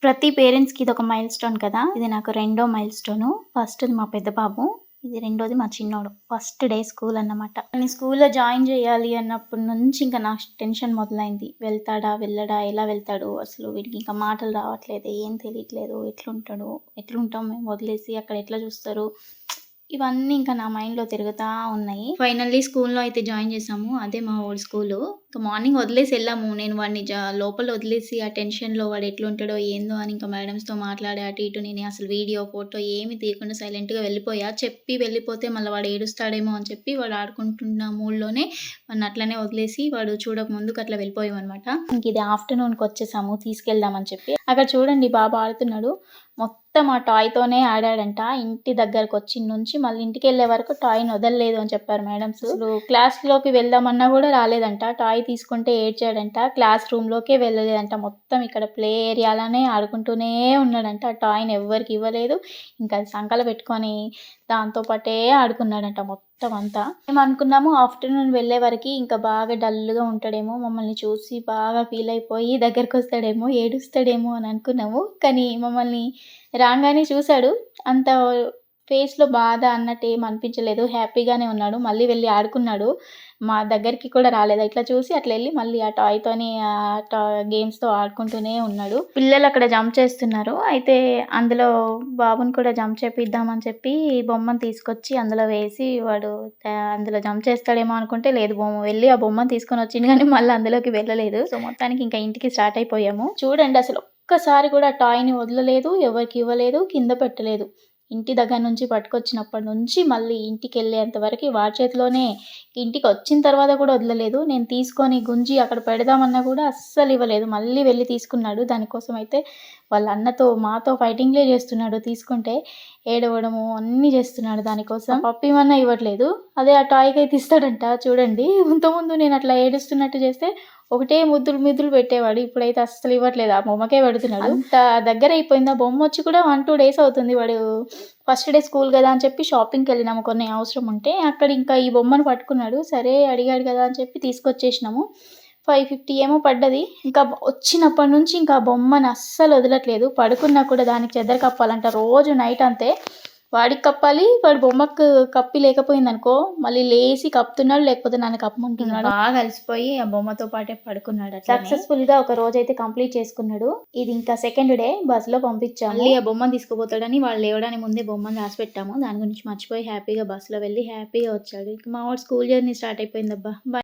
ప్రతి పేరెంట్స్‌కి ఇదొక మైల్ స్టోన్ కదా! ఇది నాకు రెండో మైల్ స్టోను. ఫస్ట్‌ది మా పెద్ద బాబు. ఇది రెండోది మా చిన్నోడు. ఫస్ట్ డే స్కూల్ అన్నమాట. వాడిని స్కూల్‌లో జాయిన్ జేయాలి అన్నప్పటి నుంచి ఇంక నాకు టెన్షన్ మొదలైంది. వెళ్తాడా? వెళ్ళడా? ఎలా వెళ్తాడు? అసలు వీడికి ఇంకా మాటలు రావట్లేదు. ఏం తెలియట్లేదు. ఎట్లుంటాడు? ఎట్లుంటాం మేము వదిలేసి? అక్కడ ఎట్లా చూస్తారు? ఇవన్నీ ఇంకా నా మైండ్‌లో తిరుగుతా ఉన్నాయి. ఫైనల్లీ స్కూల్‌లో అయితే జాయిన్ చేశాము. అదే మా ఓల్డ్ స్కూలు. ఇంక మార్నింగ్ వదిలేసి ఎళ్ళాము. నేను వాడిని లోపల వదిలేసి ఆ టెన్షన్‌లో వాడు ఎట్లుంటాడో ఏందో అని ఇంకా మేడమ్స్‌తో మాట్లాడి అటు ఇటు నేను అసలు వీడియో, ఫోటో ఏమి తీయకుండా సైలెంట్‌గా వెళ్ళిపోయా. చెప్పి వెళ్ళిపోతే మళ్ళీ వాడు ఏడుస్తాడేమో అని చెప్పి వాడు ఆడుకుంటున్న మూడ్‌లోనే వాడిని అట్లనే వదిలేసి వాడు చూడక ముందుకు అట్లా వెళ్ళిపోయామనమాట. ఇంక ఇది ఆఫ్టర్‌నూన్‌కొచ్చేసాము తీసుకెళ్దామని చెప్పి. అక్కడ చూడండి బాబు ఆడుతున్నాడు. మొత్తం ఆ టాయ్‌తోనే ఆడాడంట. ఇంటి దగ్గరకొచ్చిన నుంచి మళ్ళీ ఇంటికెళ్ళే వరకు టాయ్‌ని వదలలేదు అని చెప్పారు మేడమ్స్. అసలు క్లాస్‌లోకి వెళ్దామన్నా గూడా రాలేదంట. టాయ్ తీసుకుంటే ఏడ్చాడంట. క్లాస్ రూమ్‌లోకే వెళ్ళలేదంట. మొత్తం ఇక్కడ ప్లే ఏరియాలోనే ఆడుకుంటూనే ఉన్నాడంట. ఆ టాయ్‌ని ఎవ్వరికీ ఇవ్వలేదు. ఇంకా అది సంకలో పెట్టుకొని దాంతో పాటే ఆడుకున్నాడంట మొత్తం అంతా. మేమనుకున్నాము ఆఫ్టర్‌నూన్ వెళ్ళే వరకి ఇంకా బాగా డల్‌గా ఉంటాడేమో, మమ్మల్ని చూసి బాగా ఫీల్ అయిపోయి దగ్గరకొస్తాడేమో, ఏడుస్తాడేమో అని అనుకున్నాము. కానీ మమ్మల్ని రాంగానే చూసాడు. అంత ఫేస్‌లో బాధ అన్నట్టు ఏమి అనిపించలేదు. హ్యాపీగానే ఉన్నాడు. మళ్ళీ వెళ్లి ఆడుకున్నాడు. మా దగ్గరికి కూడా రాలేదు. ఇట్లా చూసి అట్లా ఎళ్లి మళ్ళీ ఆ టాయ్‌తోని గేమ్స్‌తో ఆడుకుంటూనే ఉన్నాడు. పిల్లలు అక్కడ జంప్ చేస్తున్నారు. అయితే అందులో బాబుని కూడా జంప్ చేపిద్దామని చెప్పి బొమ్మను తీసుకొచ్చి అందులో వేసి వాడు అందులో జంప్ చేస్తాడేమో అనుకుంటే లేదు వెళ్లి ఆ బొమ్మను తీసుకొని వచ్చిండు గానీ మళ్ళీ అందులోకి వెళ్ళలేదు. సో, మొత్తానికి ఇంకా ఇంటికి స్టార్ట్ అయిపోయాము. చూడండి అసలు ఒక్కసారి కూడా ఆ టాయ్‌ని వదలలేదు. ఎవరికీ ఇవ్వలేదు. కింద పెట్టలేదు. ఇంటి దగ్గర నుంచి పట్టుకొచ్చినప్పటి నుంచి మళ్ళీ ఇంటికెళ్ళేంత వరకి వాడి చేతిలోనే ఇంటికొచ్చిన తర్వాత కూడా వదలలేదు. నేను తీసుకొని గుంజి అక్కడ పెడదామన్నా కూడా అస్సలు ఇవ్వలేదు. మళ్ళీ వెళ్లి తీసుకున్నాడు. దానికోసం అయితే వాళ్ళ అన్నతో, మాతో ఫైటింగ్‌లే చేస్తున్నాడు. తీసుకుంటే ఏడవడము అన్నీ చేస్తున్నాడు దానికోసం. పప్పు ఇవ్వమన్నా ఇవ్వట్లేదు. అదే ఆ టాయ్‌కైతే ఇస్తాడంట చూడండి. ఇంతకుముందు నేను అట్లా ఏడుస్తున్నట్టు చేస్తే ఒకటే ముద్దులు పెట్టేవాడు. ఇప్పుడైతే అస్సలు ఇవ్వట్లేదు. ఆ బొమ్మకే పెడుతున్నాడు. అంత దగ్గరైపోయింది. ఆ బొమ్మొచ్చి కూడా 1, 2 డేస్ అవుతుంది. వాడు ఫస్ట్ డే స్కూల్ గదా అని చెప్పి షాపింగ్‌కెళ్ళినాము కొన్ని అవసరం ఉంటే. అక్కడ ఇంకా ఈ బొమ్మను పట్టుకున్నాడు. సరే అడిగాడు గదా అని చెప్పి తీసుకొచ్చేసినాము. 550 ఏమో పడ్డది. ఇంకా వచ్చినప్పటి నుంచి ఇంకా ఆ బొమ్మని అస్సలు వదలట్లేదు. పడుకున్నా కూడా దానికి చెద్దర కప్పాలంట. రోజు నైట్ అంతే. వాడికి కప్పాలి. వాడి బొమ్మకు కప్పి లేకపోయిందనుకో మళ్ళీ లేసి కప్పుతున్నాడు. లేకపోతే నన్ను కప్పమంటున్నాడు. బాగా అలసిపోయి ఆ బొమ్మతో పాటే పడుకున్నాడు అట్లనే. సక్సెస్‌ఫుల్‌గా ఒక రోజైతే కంప్లీట్ చేసుకున్నాడు. ఇది ఇంకా సెకండ్ డే బస్‌లో పంపించాము. మళ్ళీ ఆ బొమ్మను తీసుకుపోతాడని వాళ్ళు లేవడానికి ముందే బొమ్మను రాసిపెట్టాము. దాని గురించి మర్చిపోయి హ్యాపీగా బస్‌లో వెళ్ళి హ్యాపీగా వచ్చాడు. ఇక మా వాడు స్కూల్ జర్నీ స్టార్ట్ అయిపోయిందబ్బా!